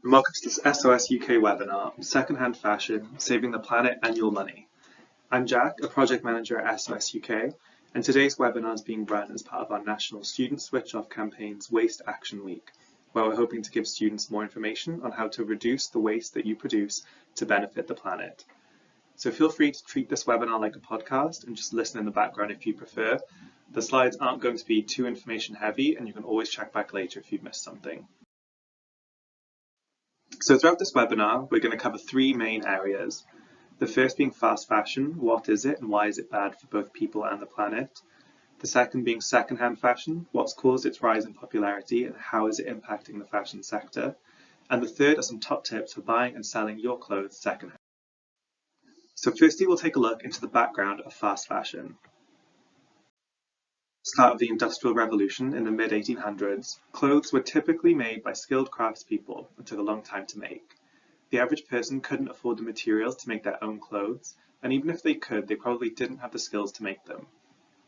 and welcome to this SOS UK webinar on secondhand fashion, saving the planet and your money. I'm Jack, a project manager at SOS UK, and today's webinar is being run as part of our National Student Switch Off campaign's Waste Action Week, where we're hoping to give students more information on how to reduce the waste that you produce to benefit the planet. So feel free to treat this webinar like a podcast and just listen in the background if you prefer. The slides aren't going to be too information heavy, and you can always check back later if you've missed something. So throughout this webinar, we're going to cover three main areas. The first being fast fashion, what is it and why is it bad for both people and the planet? The second being secondhand fashion, what's caused its rise in popularity and how is it impacting the fashion sector? And the third are some top tips for buying and selling your clothes secondhand. So firstly, we'll take a look into the background of fast fashion. Start of the Industrial Revolution in the mid-1800s, clothes were typically made by skilled craftspeople and took a long time to make. The average person couldn't afford the materials to make their own clothes, and even if they could, they probably didn't have the skills to make them.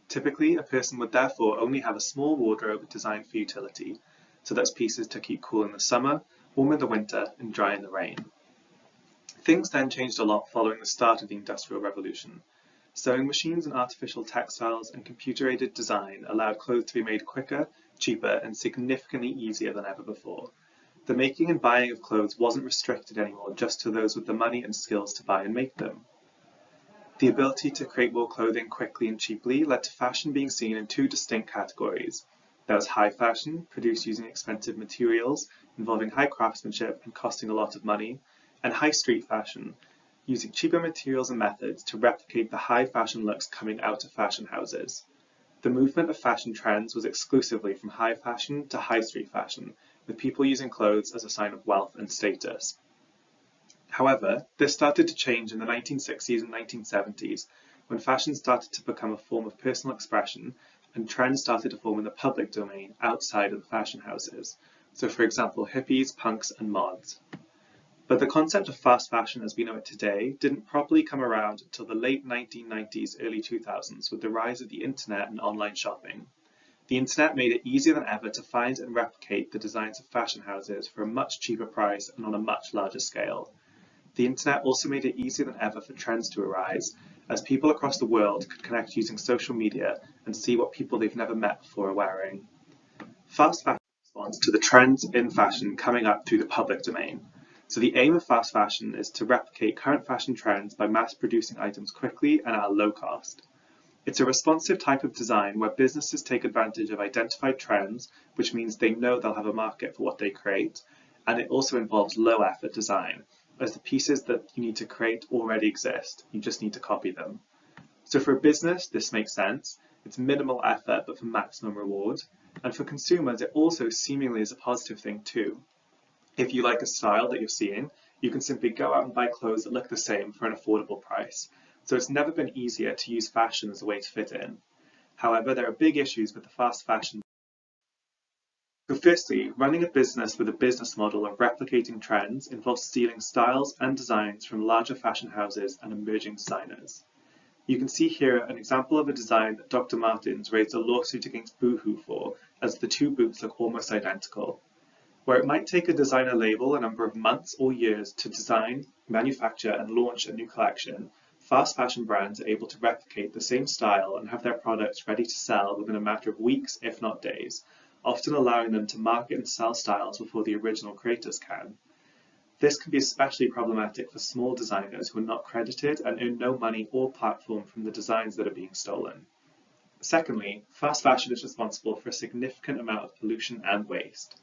Typically, a person would therefore only have a small wardrobe designed for utility, so that's pieces to keep cool in the summer, warm in the winter, and dry in the rain. Things then changed a lot following the start of the Industrial Revolution. Sewing machines and artificial textiles and computer-aided design allowed clothes to be made quicker, cheaper, and significantly easier than ever before. The making and buying of clothes wasn't restricted anymore just to those with the money and skills to buy and make them. The ability to create more clothing quickly and cheaply led to fashion being seen in two distinct categories. There was high fashion, produced using expensive materials, involving high craftsmanship and costing a lot of money, and high street fashion, using cheaper materials and methods to replicate the high fashion looks coming out of fashion houses. The movement of fashion trends was exclusively from high fashion to high street fashion, with people using clothes as a sign of wealth and status. However, this started to change in the 1960s and 1970s, when fashion started to become a form of personal expression and trends started to form in the public domain outside of the fashion houses. So for example, hippies, punks, and mods. But the concept of fast fashion as we know it today didn't properly come around until the late 1990s, early 2000s with the rise of the internet and online shopping. The internet made it easier than ever to find and replicate the designs of fashion houses for a much cheaper price and on a much larger scale. The internet also made it easier than ever for trends to arise, as people across the world could connect using social media and see what people they've never met before are wearing. Fast fashion responds to the trends in fashion coming up through the public domain. So the aim of fast fashion is to replicate current fashion trends by mass-producing items quickly and at a low cost. It's a responsive type of design where businesses take advantage of identified trends, which means they know they'll have a market for what they create, and it also involves low-effort design, as the pieces that you need to create already exist, you just need to copy them. So for a business, this makes sense. It's minimal effort but for maximum reward, and for consumers it also seemingly is a positive thing too. If you like a style that you're seeing, you can simply go out and buy clothes that look the same for an affordable price. So it's never been easier to use fashion as a way to fit in. However, there are big issues with the fast fashion. So firstly, running a business with a business model of replicating trends involves stealing styles and designs from larger fashion houses and emerging designers. You can see here an example of a design that Dr. Martens raised a lawsuit against Boohoo for, as the two boots look almost identical. Where it might take a designer label a number of months or years to design, manufacture, and launch a new collection, fast fashion brands are able to replicate the same style and have their products ready to sell within a matter of weeks, if not days, often allowing them to market and sell styles before the original creators can. This can be especially problematic for small designers who are not credited and earn no money or platform from the designs that are being stolen. Secondly, fast fashion is responsible for a significant amount of pollution and waste.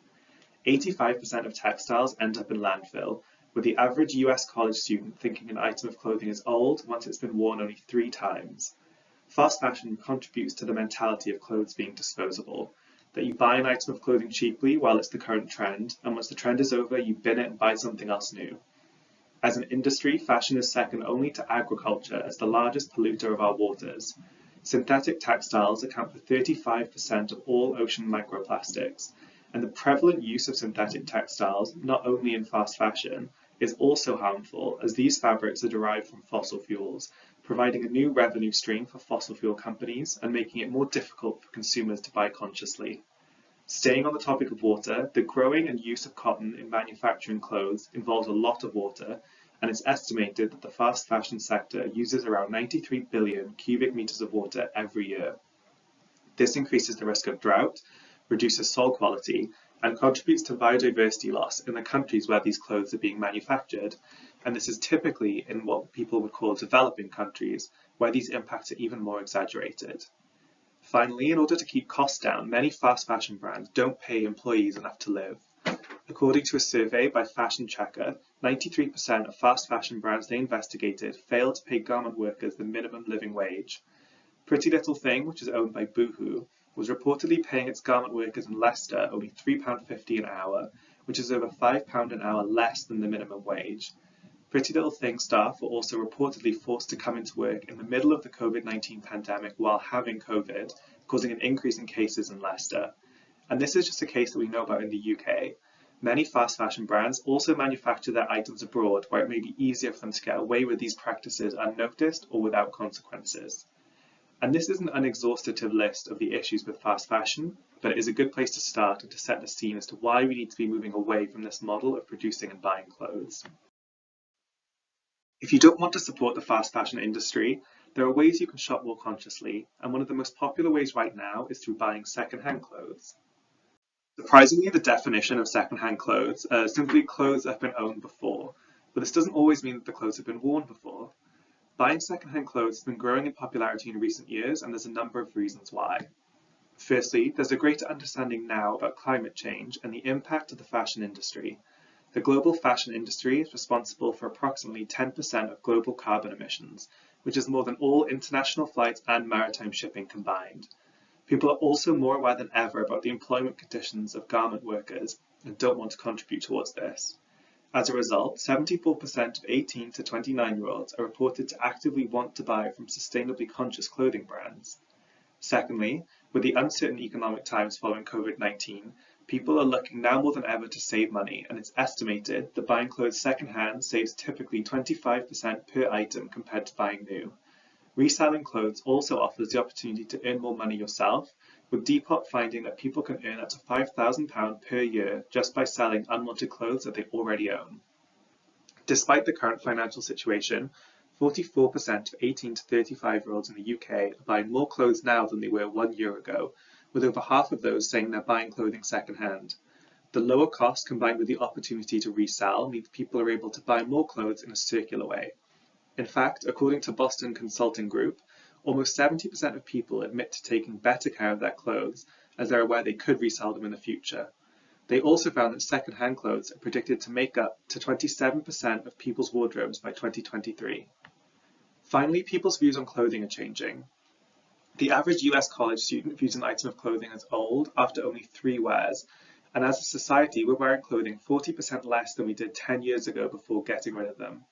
85% of textiles end up in landfill, with the average US college student thinking an item of clothing is old once it's been worn only 3 times. Fast fashion contributes to the mentality of clothes being disposable, that you buy an item of clothing cheaply while it's the current trend, and once the trend is over, you bin it and buy something else new. As an industry, fashion is second only to agriculture as the largest polluter of our waters. Synthetic textiles account for 35% of all ocean microplastics, and the prevalent use of synthetic textiles, not only in fast fashion, is also harmful as these fabrics are derived from fossil fuels, providing a new revenue stream for fossil fuel companies and making it more difficult for consumers to buy consciously. Staying on the topic of water, the growing and use of cotton in manufacturing clothes involves a lot of water, and it's estimated that the fast fashion sector uses around 93 billion cubic meters of water every year. This increases the risk of drought, reduces soil quality, and contributes to biodiversity loss in the countries where these clothes are being manufactured, and this is typically in what people would call developing countries, where these impacts are even more exaggerated. Finally, in order to keep costs down, many fast fashion brands don't pay employees enough to live. According to a survey by Fashion Checker, 93% of fast fashion brands they investigated failed to pay garment workers the minimum living wage. Pretty Little Thing, which is owned by Boohoo, was reportedly paying its garment workers in Leicester only £3.50 an hour, which is over £5 an hour less than the minimum wage. Pretty Little Thing staff were also reportedly forced to come into work in the middle of the COVID-19 pandemic while having COVID, causing an increase in cases in Leicester. And this is just a case that we know about in the UK. Many fast fashion brands also manufacture their items abroad, where it may be easier for them to get away with these practices unnoticed or without consequences. And this is an unexhaustive list of the issues with fast fashion, but it is a good place to start and to set the scene as to why we need to be moving away from this model of producing and buying clothes. If you don't want to support the fast fashion industry, there are ways you can shop more consciously, and one of the most popular ways right now is through buying secondhand clothes. Surprisingly, the definition of secondhand clothes is simply clothes that have been owned before, but this doesn't always mean that the clothes have been worn before. Buying secondhand clothes has been growing in popularity in recent years, and there's a number of reasons why. Firstly, there's a greater understanding now about climate change and the impact of the fashion industry. The global fashion industry is responsible for approximately 10% of global carbon emissions, which is more than all international flights and maritime shipping combined. People are also more aware than ever about the employment conditions of garment workers and don't want to contribute towards this. As a result, 74% of 18 to 29-year-olds are reported to actively want to buy from sustainably conscious clothing brands. Secondly, with the uncertain economic times following COVID-19, people are looking now more than ever to save money, and it's estimated that buying clothes secondhand saves typically 25% per item compared to buying new. Reselling clothes also offers the opportunity to earn more money yourself, with Depop finding that people can earn up to £5,000 per year just by selling unwanted clothes that they already own. Despite the current financial situation, 44% of 18 to 35-year-olds in the UK are buying more clothes now than they were 1 year ago, with over half of those saying they're buying clothing secondhand. The lower cost combined with the opportunity to resell means people are able to buy more clothes in a circular way. In fact, according to Boston Consulting Group, almost 70% of people admit to taking better care of their clothes as they're aware they could resell them in the future. They also found that second-hand clothes are predicted to make up to 27% of people's wardrobes by 2023. Finally, people's views on clothing are changing. The average US college student views an item of clothing as old after only 3 wears, and as a society we're wearing clothing 40% less than we did 10 years ago before getting rid of them.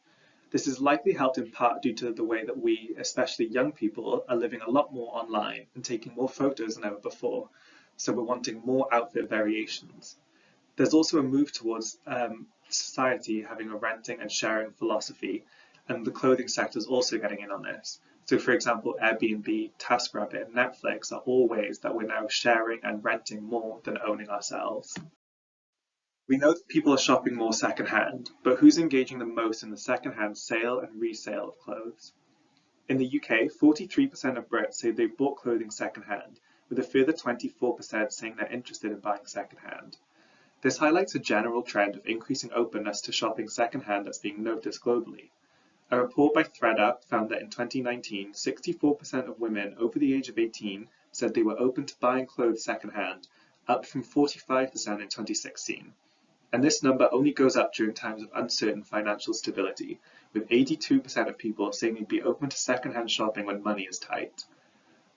This is likely helped in part due to the way that we, especially young people, are living a lot more online and taking more photos than ever before, so we're wanting more outfit variations. There's also a move towards society having a renting and sharing philosophy, and the clothing sector is also getting in on this. So for example, Airbnb, TaskRabbit, and Netflix are all ways that we're now sharing and renting more than owning ourselves. We know that people are shopping more secondhand, but who's engaging the most in the secondhand sale and resale of clothes? In the UK, 43% of Brits say they've bought clothing secondhand, with a further 24% saying they're interested in buying secondhand. This highlights a general trend of increasing openness to shopping secondhand that's being noticed globally. A report by ThreadUp found that in 2019, 64% of women over the age of 18 said they were open to buying clothes secondhand, up from 45% in 2016. And this number only goes up during times of uncertain financial stability, with 82% of people saying they'd be open to secondhand shopping when money is tight.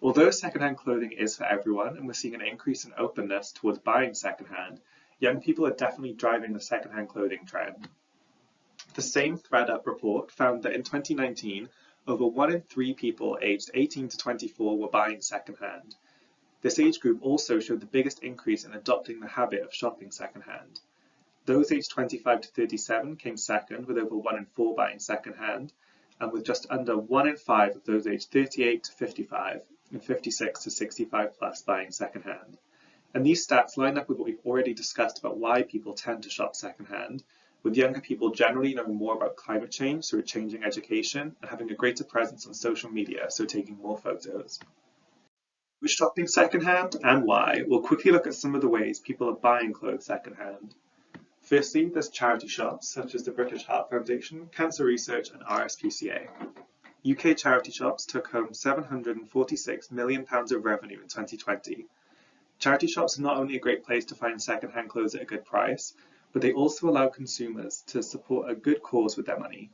Although secondhand clothing is for everyone, and we're seeing an increase in openness towards buying secondhand, young people are definitely driving the secondhand clothing trend. The same ThreadUp report found that in 2019, over 1 in 3 people aged 18 to 24 were buying secondhand. This age group also showed the biggest increase in adopting the habit of shopping secondhand. Those aged 25 to 37 came second, with over 1 in 4 buying secondhand, and with just under 1 in 5 of those aged 38 to 55 and 56 to 65 plus buying secondhand. And these stats line up with what we've already discussed about why people tend to shop secondhand, with younger people generally knowing more about climate change through a changing education and having a greater presence on social media, so taking more photos. Who's shopping secondhand and why? We'll quickly look at some of the ways people are buying clothes secondhand. Firstly, there's charity shops such as the British Heart Foundation, Cancer Research and RSPCA. UK charity shops took home £746 million of revenue in 2020. Charity shops are not only a great place to find second-hand clothes at a good price, but they also allow consumers to support a good cause with their money.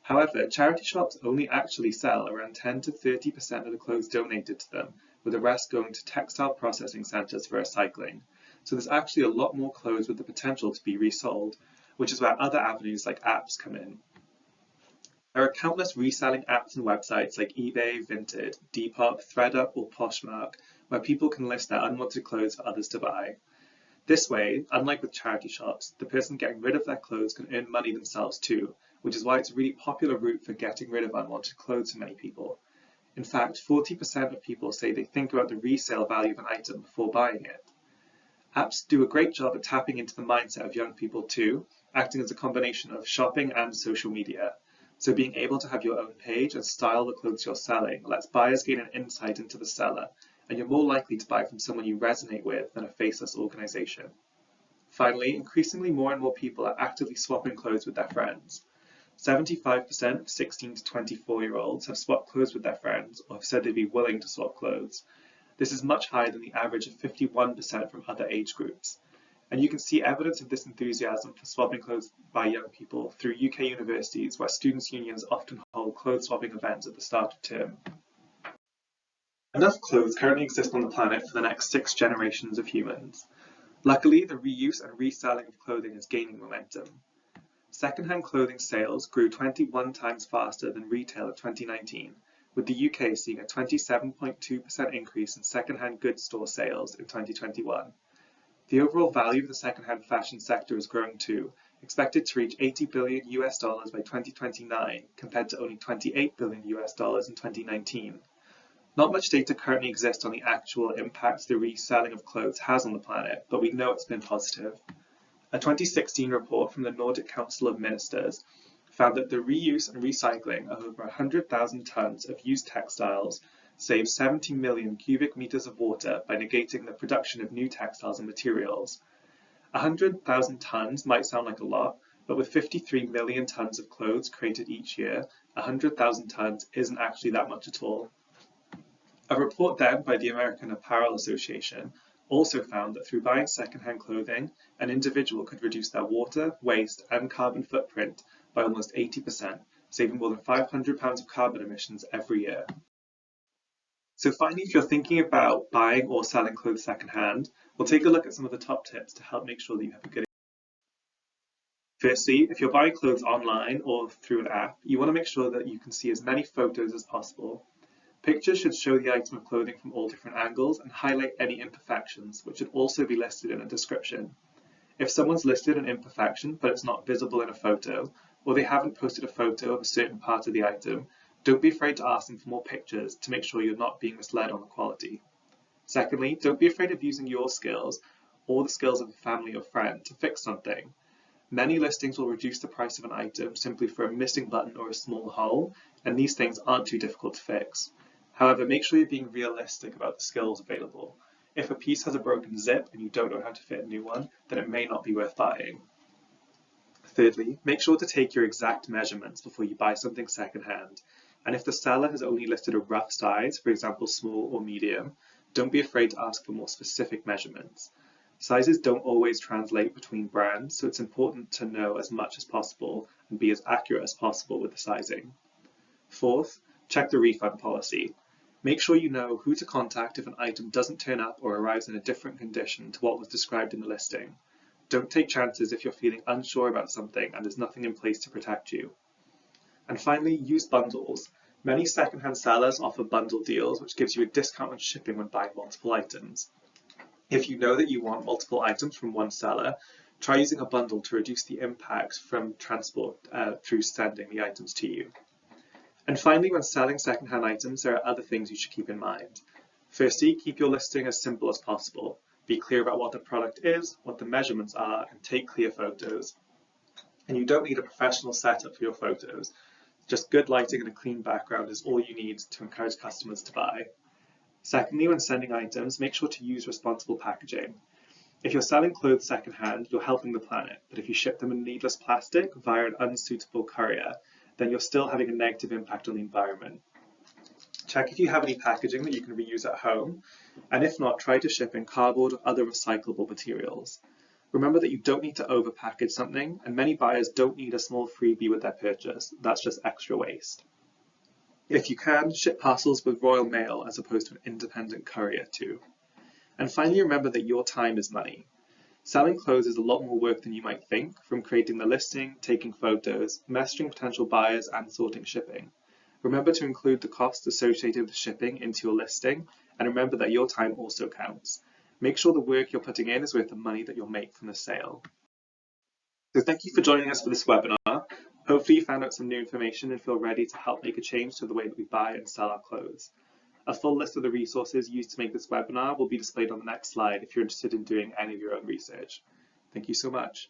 However, charity shops only actually sell around 10 to 30% of the clothes donated to them, with the rest going to textile processing centres for recycling. So there's actually a lot more clothes with the potential to be resold, which is where other avenues like apps come in. There are countless reselling apps and websites like eBay, Vinted, Depop, ThreadUp or Poshmark, where people can list their unwanted clothes for others to buy. This way, unlike with charity shops, the person getting rid of their clothes can earn money themselves too, which is why it's a really popular route for getting rid of unwanted clothes for many people. In fact, 40% of people say they think about the resale value of an item before buying it. Apps do a great job at tapping into the mindset of young people too, acting as a combination of shopping and social media. So being able to have your own page and style the clothes you're selling lets buyers gain an insight into the seller, and you're more likely to buy from someone you resonate with than a faceless organization. Finally, increasingly more and more people are actively swapping clothes with their friends. 75% of 16 to 24-year-olds have swapped clothes with their friends or have said they'd be willing to swap clothes. This is much higher than the average of 51% from other age groups. And you can see evidence of this enthusiasm for swapping clothes by young people through UK universities, where students' unions often hold clothes swapping events at the start of term. Enough clothes currently exist on the planet for the next 6 generations of humans. Luckily, the reuse and reselling of clothing is gaining momentum. Secondhand clothing sales grew 21 times faster than retail in 2019, with the UK seeing a 27.2% increase in secondhand goods store sales in 2021. The overall value of the secondhand fashion sector is growing too, expected to reach $80 billion by 2029, compared to only $28 billion in 2019. Not much data currently exists on the actual impact the reselling of clothes has on the planet, but we know it's been positive. A 2016 report from the Nordic Council of Ministers found that the reuse and recycling of over 100,000 tons of used textiles saves 70 million cubic meters of water by negating the production of new textiles and materials. 100,000 tons might sound like a lot, but with 53 million tons of clothes created each year, 100,000 tons isn't actually that much at all. A report then by the American Apparel Association also found that through buying secondhand clothing, an individual could reduce their water, waste and carbon footprint by almost 80%, saving more than £500 of carbon emissions every year. So finally, if you're thinking about buying or selling clothes secondhand, we'll take a look at some of the top tips to help make sure that you have a good. Firstly, if you're buying clothes online or through an app, you want to make sure that you can see as many photos as possible. Pictures should show the item of clothing from all different angles and highlight any imperfections, which should also be listed in a description. If someone's listed an imperfection but it's not visible in a photo, or they haven't posted a photo of a certain part of the item, don't be afraid to ask them for more pictures to make sure you're not being misled on the quality. Secondly, don't be afraid of using your skills or the skills of a family or friend to fix something. Many listings will reduce the price of an item simply for a missing button or a small hole, and these things aren't too difficult to fix. However, make sure you're being realistic about the skills available. If a piece has a broken zip and you don't know how to fit a new one, then it may not be worth buying. Thirdly, make sure to take your exact measurements before you buy something secondhand. And if the seller has only listed a rough size, for example small or medium, don't be afraid to ask for more specific measurements. Sizes don't always translate between brands, so it's important to know as much as possible and be as accurate as possible with the sizing. Fourth, check the refund policy. Make sure you know who to contact if an item doesn't turn up or arrives in a different condition to what was described in the listing. Don't take chances if you're feeling unsure about something and there's nothing in place to protect you. And finally, use bundles. Many secondhand sellers offer bundle deals, which gives you a discount on shipping when buying multiple items. If you know that you want multiple items from one seller, try using a bundle to reduce the impact from transport through sending the items to you. And finally, when selling secondhand items, there are other things you should keep in mind. Firstly, keep your listing as simple as possible. Be clear about what the product is, what the measurements are, and take clear photos. And you don't need a professional setup for your photos. Just good lighting and a clean background is all you need to encourage customers to buy. Secondly, when sending items, make sure to use responsible packaging. If you're selling clothes secondhand, you're helping the planet, but if you ship them in needless plastic via an unsuitable courier, then you're still having a negative impact on the environment. Check if you have any packaging that you can reuse at home, and if not, try to ship in cardboard or other recyclable materials. Remember that you don't need to overpackage something, and many buyers don't need a small freebie with their purchase. That's just extra waste. If you can, ship parcels with Royal Mail as opposed to an independent courier too. And finally, remember that your time is money. Selling clothes is a lot more work than you might think, from creating the listing, taking photos, messaging potential buyers, and sorting shipping. Remember to include the costs associated with shipping into your listing, and remember that your time also counts. Make sure the work you're putting in is worth the money that you'll make from the sale. So thank you for joining us for this webinar. Hopefully you found out some new information and feel ready to help make a change to the way that we buy and sell our clothes. A full list of the resources used to make this webinar will be displayed on the next slide if you're interested in doing any of your own research. Thank you so much.